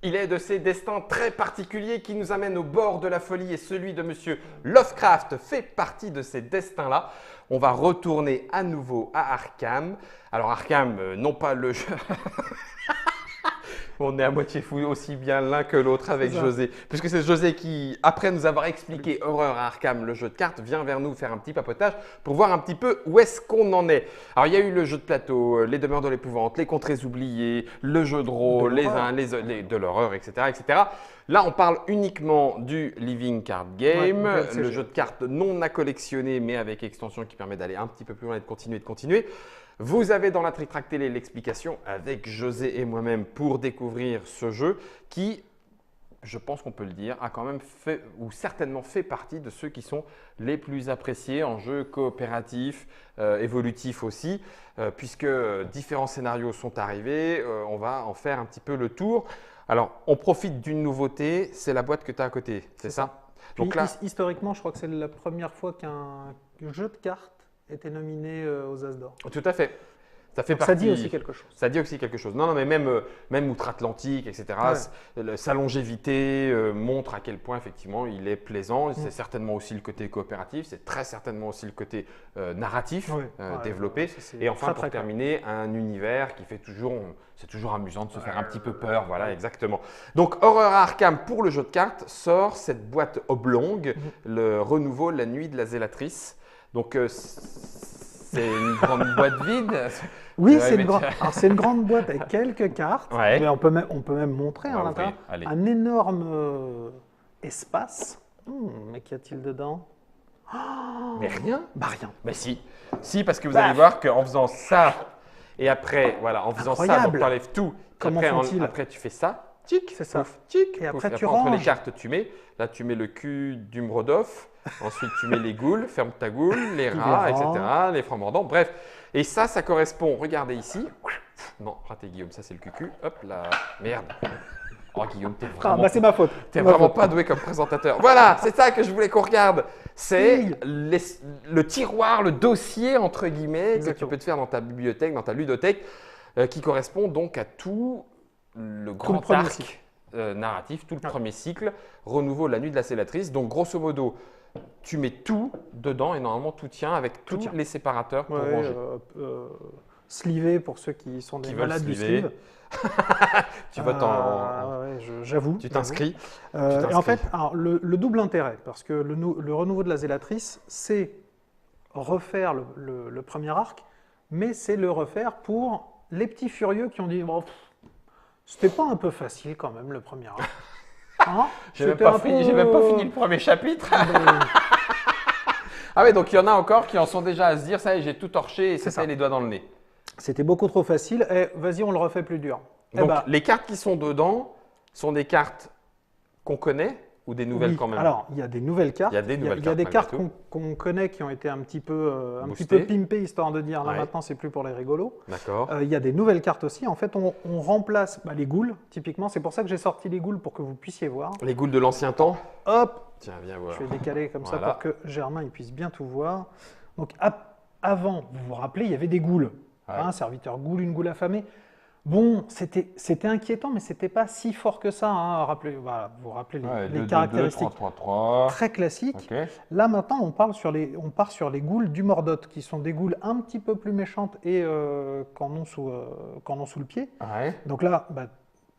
Il est de ces destins très particuliers qui nous amènent au bord de la folie et celui de Monsieur Lovecraft fait partie de ces destins-là. On va retourner à nouveau à Arkham. Alors Arkham, non pas le jeu… On est à moitié fou aussi bien l'un que l'autre avec José. Puisque c'est José qui, après nous avoir expliqué Horreur à Arkham, le jeu de cartes, vient vers nous faire un petit papotage pour voir un petit peu où est-ce qu'on en est. Alors il y a eu le jeu de plateau, les demeures de l'épouvante, les contrées oubliées, le jeu de rôle, de l'horreur, etc., etc. Là, on parle uniquement du Living Card Game, le jeu de cartes non à collectionner mais avec extension qui permet d'aller un petit peu plus loin et de continuer. Vous avez dans la Trick Track Télé l'explication avec José et moi-même pour découvrir ce jeu qui, je pense qu'on peut le dire, a quand même fait ou certainement fait partie de ceux qui sont les plus appréciés en jeu coopératif, évolutif aussi, puisque différents scénarios sont arrivés. On va en faire un petit peu le tour. Alors, on profite d'une nouveauté, c'est la boîte que tu as à côté, c'est ça? Puis, donc là, historiquement, je crois que c'est la première fois qu'un jeu de cartes était nominé aux As d'Or. Tout à fait. Ça fait partie, ça dit aussi quelque chose. Ça dit aussi quelque chose. Non, mais même outre-Atlantique, etc., sa longévité montre à quel point, effectivement, il est plaisant. C'est certainement aussi le côté coopératif, c'est très certainement aussi le côté narratif développé. Et enfin, pour terminer, un univers qui fait toujours… C'est toujours amusant de se faire un petit peu peur, voilà, exactement. Donc, Horreur à Arkham pour le jeu de cartes sort cette boîte oblongue, le renouveau La Nuit de la Zélatrice. Donc, c'est une grande boîte vide. Oui, c'est une grande boîte avec quelques cartes. Mais on peut même montrer à l'intérieur un énorme espace. Mais qu'y a-t-il dedans? Mais rien. Bah rien. Mais si. Si, parce que vous allez voir qu'en faisant ça, et après, voilà, en faisant ça, donc tu enlèves tout. Après, tu fais ça. Tic, c'est ça. Tic, et après, tu ranges. Entre les cartes, tu mets. Là, tu mets le cul du Mrodov. Ensuite, tu mets les ghouls, ferme ta goule, les rats, etc., les francs mordants, bref. Et ça correspond, regardez ici. Non, raté Guillaume, ça c'est le cucu. Hop là, merde. Oh Guillaume, t'es vraiment… c'est ma faute. T'es vraiment pas doué comme présentateur. Voilà, c'est ça que je voulais qu'on regarde. C'est le tiroir, le dossier, entre guillemets, que tu peux te faire dans ta bibliothèque, dans ta ludothèque, qui correspond donc à tout le grand arc narratif, tout le premier cycle, renouveau La Nuit de la Zélatrice. Donc grosso modo, tu mets tout dedans et normalement tout tient avec tous les séparateurs pour ranger. Slivé pour ceux qui sont des malades du sleeve. Tu votes j'avoue. Tu t'inscris. Et en fait, alors, le double intérêt, parce que le renouveau de la Zélatrice, c'est refaire le premier arc, mais c'est le refaire pour les petits furieux qui ont dit bon, c'était pas un peu facile quand même le premier arc. Hein, j'ai même pas fini le premier chapitre. Ah oui, donc il y en a encore qui en sont déjà à se dire ça y est, j'ai tout torché et c'était les doigts dans le nez. C'était beaucoup trop facile. Vas-y, on le refait plus dur. Donc les cartes qui sont dedans sont des cartes qu'on connaît ou des nouvelles quand même? Alors, il y a des nouvelles cartes. Il y a des cartes qu'on connaît qui ont été un petit peu pimpées, histoire de dire là maintenant c'est plus pour les rigolos. D'accord. Il y a des nouvelles cartes aussi. En fait, on remplace les ghouls, typiquement. C'est pour ça que j'ai sorti les ghouls pour que vous puissiez voir. Les ghouls de l'ancien temps? Hop! Tiens, viens voir. Je vais décaler comme ça pour que Germain il puisse bien tout voir. Donc, avant, vous vous rappelez, il y avait des ghouls. Un serviteur ghoul, une ghoul affamée. Bon, c'était inquiétant, mais c'était pas si fort que ça. Hein. Vous vous rappelez les caractéristiques 2, 3, 3. Très classiques. Là, maintenant, on part sur les ghouls du Mordot, qui sont des ghouls un petit peu plus méchantes et qu'en ont sous le pied. Donc là,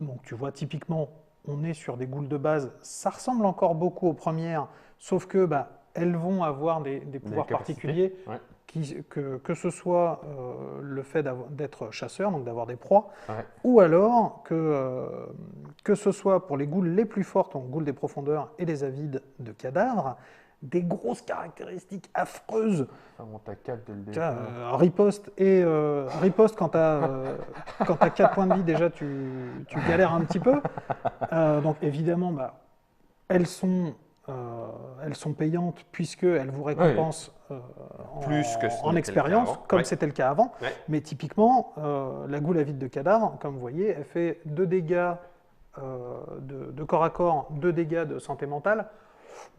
donc, tu vois, typiquement, on est sur des ghouls de base. Ça ressemble encore beaucoup aux premières, sauf que elles vont avoir des pouvoirs particuliers. Que ce soit le fait d'être chasseur, donc d'avoir des proies, ou alors que ce soit pour les ghouls les plus fortes, donc ghouls des profondeurs et les avides de cadavres, des grosses caractéristiques affreuses. Riposte quand tu as 4 points de vie déjà, tu galères un petit peu. Donc évidemment, elles sont payantes puisqu'elles vous récompensent en expérience, comme c'était le cas avant. Mais typiquement, la goule avide de cadavre, comme vous voyez, elle fait 2 dégâts de corps à corps, 2 dégâts de santé mentale.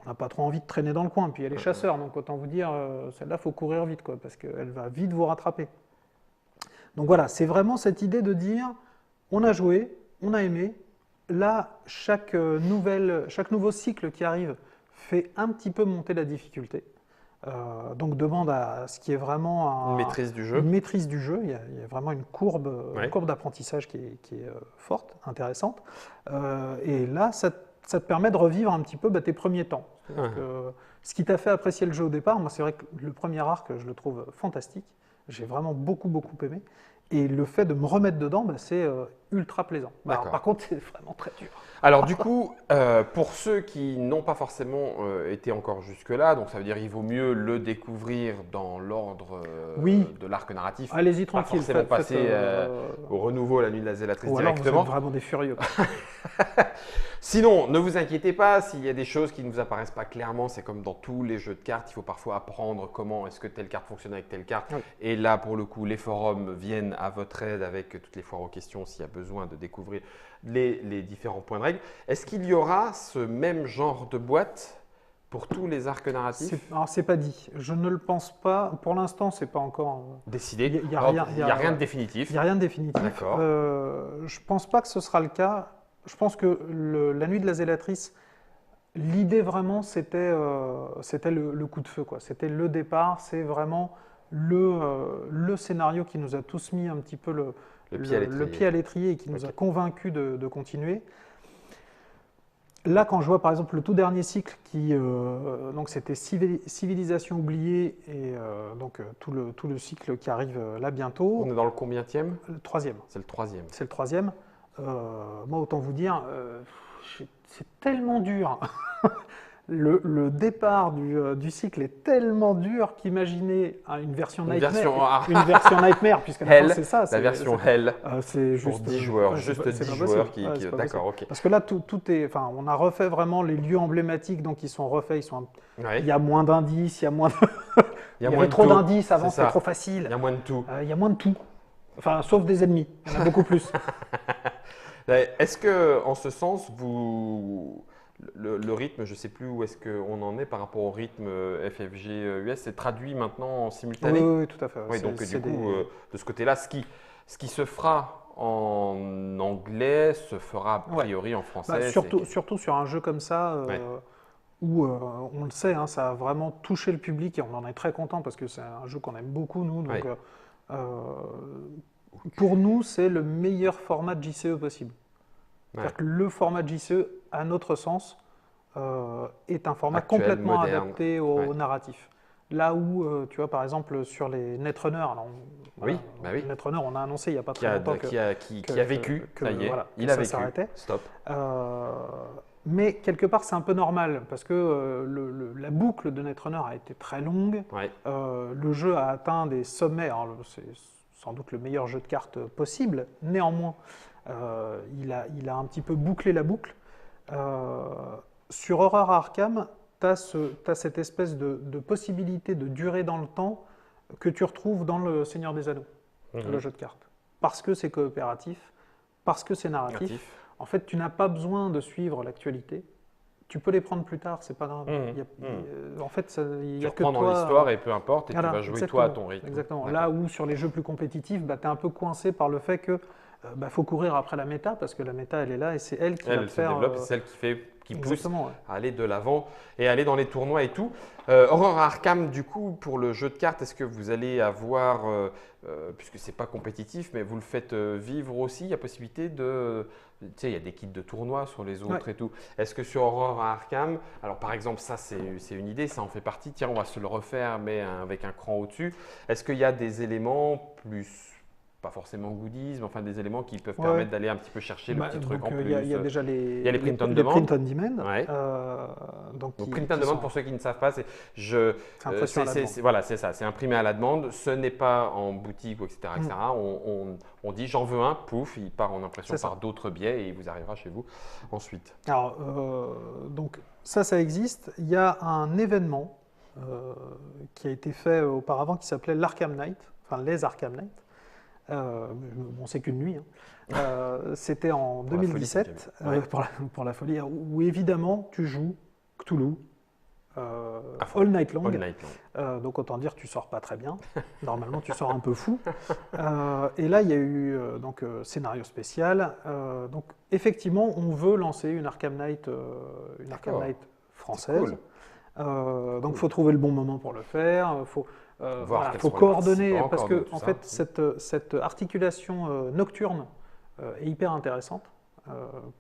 On n'a pas trop envie de traîner dans le coin. Puis elle est chasseur, donc autant vous dire, celle-là, il faut courir vite, parce qu'elle va vite vous rattraper. Donc voilà, c'est vraiment cette idée de dire, on a joué, on a aimé, là, chaque nouveau cycle qui arrive fait un petit peu monter la difficulté. Donc demande à ce qui est vraiment une maîtrise du jeu. Une maîtrise du jeu. Il y a vraiment une courbe d'apprentissage qui est forte, intéressante. Et là, ça te permet de revivre un petit peu tes premiers temps. Ce qui t'a fait apprécier le jeu au départ, moi c'est vrai que le premier arc, je le trouve fantastique. J'ai vraiment beaucoup aimé. Et le fait de me remettre dedans, c'est ultra plaisant. Alors, par contre, c'est vraiment très dur. Alors du coup, pour ceux qui n'ont pas forcément été encore jusque-là, donc ça veut dire qu'il vaut mieux le découvrir dans l'ordre de l'arc narratif. Allez-y tranquille. Pas forcément passer au renouveau La Nuit de la Zélatrice directement. Alors, vous êtes vraiment des furieux. Sinon, ne vous inquiétez pas, s'il y a des choses qui ne vous apparaissent pas clairement, c'est comme dans tous les jeux de cartes, il faut parfois apprendre comment est-ce que telle carte fonctionne avec telle carte. Oui. Et là, pour le coup, les forums viennent à votre aide avec toutes les foires aux questions s'il y a besoin de découvrir les différents points de règle. Est-ce qu'il y aura ce même genre de boîte pour tous les arcs narratifs? Alors, c'est pas dit. Je ne le pense pas. Pour l'instant, c'est pas encore décidé. Il n'y a rien de définitif. Il n'y a rien de définitif. D'accord. Je ne pense pas que ce sera le cas. Je pense que La Nuit de la Zélatrice, l'idée vraiment, c'était le coup de feu. C'était le départ, c'est vraiment le scénario qui nous a tous mis un petit peu le pied à l'étrier et qui nous a convaincus de continuer. Là, quand je vois par exemple le tout dernier cycle, donc c'était Civilisation oubliée, et donc tout le cycle qui arrive là bientôt. On est dans le combienième? Le 3e. C'est le 3e. C'est le 3e. Moi, autant vous dire, c'est tellement dur. Le départ du cycle est tellement dur qu'imaginer une version Nightmare. Une version Nightmare, puisque c'est ça. La version Hell. C'est juste pour 10 joueurs, juste 10 joueurs qui d'accord, ok. Parce que là, tout est. Enfin, on a refait vraiment les lieux emblématiques, donc ils sont refaits. Il y a moins d'indices, il y a moins. Il y avait trop d'indices avant, c'était trop facile. Il y a moins de tout. Il y a moins de tout. Enfin, sauf des ennemis. Il y en a beaucoup plus. Est-ce que, en ce sens, le rythme, je ne sais plus où est-ce qu'on en est par rapport au rythme FFG US, c'est traduit maintenant en simultané? Oui, tout à fait. Oui, donc du coup, de ce côté-là, ce qui se fera en anglais se fera a priori en français. Surtout sur un jeu comme ça, où on le sait, ça a vraiment touché le public et on en est très content parce que c'est un jeu qu'on aime beaucoup, nous. Donc, pour nous, c'est le meilleur format de JCE possible. C'est-à-dire que le format de JCE, à notre sens, est un format complètement adapté au narratif. Là où, tu vois, par exemple, sur les Netrunner, Netrunner, on a annoncé il n'y a pas très longtemps qui a vécu, ça y est, il a vécu, s'arrêtait. Stop. Mais quelque part, c'est un peu normal, parce que la boucle de Netrunner a été très longue. Le jeu a atteint des sommets. C'est sans doute le meilleur jeu de cartes possible. Néanmoins, il a un petit peu bouclé la boucle. Sur Horror à Arkham, tu as cette espèce de possibilité de durée dans le temps que tu retrouves dans le Seigneur des Anneaux, le jeu de cartes. Parce que c'est coopératif, parce que c'est narratif. En fait, tu n'as pas besoin de suivre l'actualité. Tu peux les prendre plus tard, c'est pas grave. En fait, il y a que toi. Tu reprends dans l'histoire et peu importe, et tu vas jouer toi à ton rythme. Exactement. Là où sur les jeux plus compétitifs, tu es un peu coincé par le fait que faut courir après la méta, parce que la méta, elle est là et c'est elle qui va te faire… Elle se développe, c'est celle qui pousse à aller de l'avant et aller dans les tournois et tout. Horror à Arkham, du coup, pour le jeu de cartes, est-ce que vous allez avoir, puisque ce n'est pas compétitif, mais vous le faites vivre aussi, il y a possibilité de… Tu sais, il y a des kits de tournois sur les autres et tout. Est-ce que sur Horror à Arkham, alors par exemple, ça c'est une idée, ça en fait partie, tiens, on va se le refaire, mais avec un cran au-dessus. Est-ce qu'il y a des éléments plus… pas forcément goodies, mais enfin des éléments qui peuvent permettre d'aller un petit peu chercher le petit truc en plus. Il y a déjà les print on demand. Print on demand. Donc print on demand, pour ceux qui ne savent pas, c'est imprimé à la demande. Ce n'est pas en boutique, etc. On dit j'en veux un, pouf, il part en impression par d'autres biais et il vous arrivera chez vous ensuite. Alors, donc ça existe. Il y a un événement qui a été fait auparavant qui s'appelait l'Arkham Night, enfin les Arkham Night. Bon, c'est qu'une nuit. C'était en 2017 pour la folie, où évidemment tu joues Cthulhu, all night long. All night long. Donc autant dire tu sors pas très bien. Normalement tu sors un peu fou. Et là il y a eu scénario spécial. Donc effectivement on veut lancer une Arkham Knight, française. Cool. Donc il faut trouver le bon moment pour le faire. Faut coordonner parce que en fait cette articulation nocturne est hyper intéressante.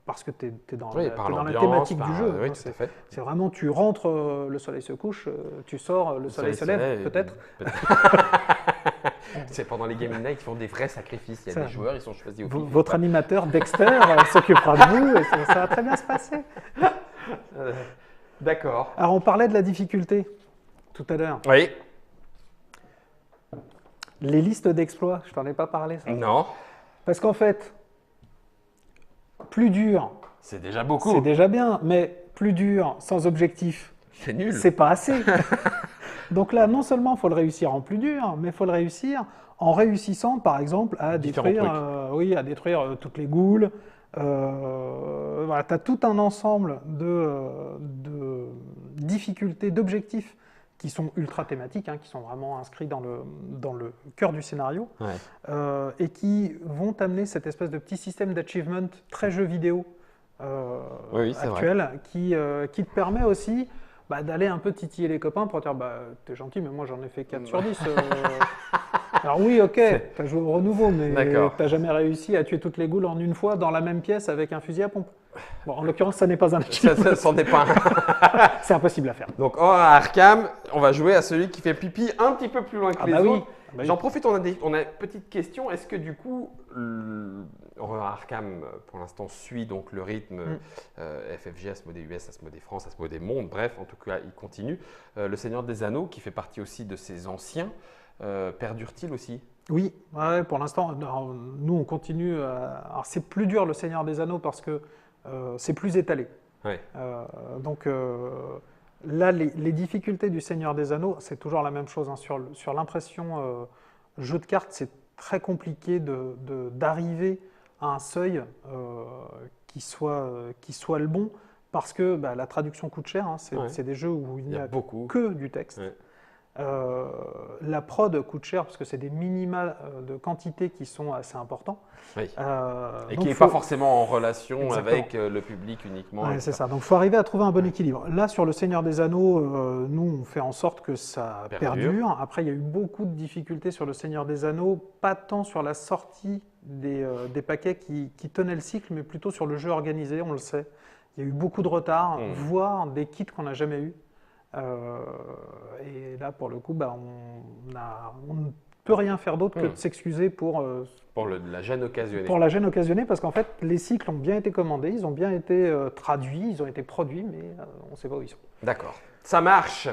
Parce que tu es dans la thématique du jeu. Oui, c'est vraiment, tu rentres, le soleil se couche, tu sors, le soleil se lève, peut-être. C'est pendant les Game Night, ils font des vrais sacrifices. Il y a des joueurs, ils sont choisis au pif. Votre animateur, Dexter, s'occupera de vous et ça va très bien se passer. D'accord. Alors, on parlait de la difficulté tout à l'heure. Oui. Les listes d'exploits, je t'en ai pas parlé, ça. Non. Parce qu'en fait, plus dur, c'est déjà beaucoup. C'est déjà bien, mais plus dur, sans objectif, c'est nul. C'est pas assez. Donc là, non seulement il faut le réussir en plus dur, mais il faut le réussir en réussissant, par exemple, à détruire toutes les ghouls. Voilà, tu as tout un ensemble de difficultés, d'objectifs qui sont ultra thématiques, qui sont vraiment inscrits dans le cœur du scénario, et qui vont t'amener cette espèce de petit système d'achievement très jeu vidéo actuel, qui te permet aussi d'aller un peu titiller les copains pour dire t'es gentil, mais moi j'en ai fait 4 sur 10. Alors oui, ok, t'as joué au renouveau, mais t'as jamais réussi à tuer toutes les ghouls en une fois dans la même pièce avec un fusil à pompe. Bon, en l'occurrence, ça n'est pas un achievement. Ça n'en est pas. C'est impossible à faire. Donc, à Arkham, on va jouer à celui qui fait pipi un petit peu plus loin que les autres. J'en profite, on a une petite question. Est-ce que du coup, Arkham, pour l'instant, suit donc le rythme FFG, Asmodée US, Asmodée France, Asmodée Monde, bref, en tout cas, il continue. Le Seigneur des Anneaux, qui fait partie aussi de ses anciens, perdure-t-il aussi? Oui, pour l'instant, nous on continue. Alors c'est plus dur le Seigneur des Anneaux parce que c'est plus étalé. Donc là, les difficultés du Seigneur des Anneaux, c'est toujours la même chose. Sur l'impression jeu de cartes, c'est très compliqué d'arriver à un seuil qui soit le bon parce que la traduction coûte cher. C'est des jeux où il n'y a que du texte. La prod coûte cher parce que c'est des minima de quantité qui sont assez importants. Et qui n'est pas forcément en relation avec le public uniquement. C'est ça, donc il faut arriver à trouver un bon équilibre. Là, sur le Seigneur des Anneaux, nous, on fait en sorte que ça perdure. Après, il y a eu beaucoup de difficultés sur le Seigneur des Anneaux, pas tant sur la sortie des paquets qui tenaient le cycle, mais plutôt sur le jeu organisé, on le sait. Il y a eu beaucoup de retard, voire des kits qu'on n'a jamais eus. Et là, pour le coup, on ne peut rien faire d'autre que de s'excuser pour la gêne occasionnée. Pour la gêne occasionnée, parce qu'en fait, les cycles ont bien été commandés, ils ont bien été traduits, ils ont été produits, mais on ne sait pas où ils sont. D'accord, ça marche.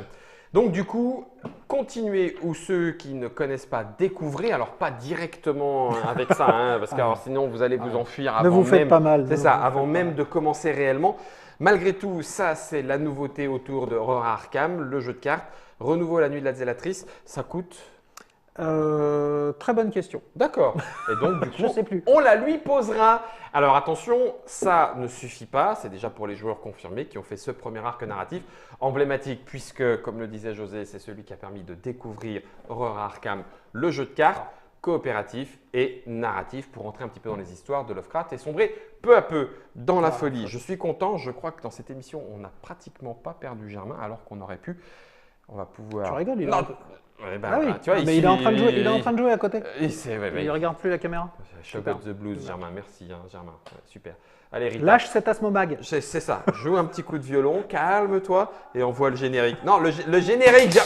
Donc du coup, continuez ou ceux qui ne connaissent pas, découvrez, alors pas directement avec ça, parce que sinon vous allez vous enfuir avant même. Ne vous faites pas mal. C'est ça, avant même de commencer réellement. Malgré tout, ça c'est la nouveauté autour de Aurora Arkham, le jeu de cartes. Renouveau la nuit de la zélatrice, ça coûte très bonne question. D'accord. Et donc, du coup, je sais plus. On la lui posera. Alors attention, ça ne suffit pas. C'est déjà pour les joueurs confirmés qui ont fait ce premier arc narratif emblématique, puisque, comme le disait José, c'est celui qui a permis de découvrir Aurora Arkham, le jeu de cartes coopératif et narratif pour entrer un petit peu dans les histoires de Lovecraft et sombrer peu à peu dans la folie. Je suis content. Je crois que dans cette émission, on n'a pratiquement pas perdu Germain, alors qu'on aurait pu. On va pouvoir. Tu rigoles, il est tu vois, mais il est en train de jouer. Il est en train de jouer à côté. Il regarde plus la caméra. Shock of the Blues, Germain. Merci, Germain. Super. Allez, Rita. Lâche cet Asmomag. C'est ça. Joue un petit coup de violon, calme-toi et on voit le générique. Non, le générique.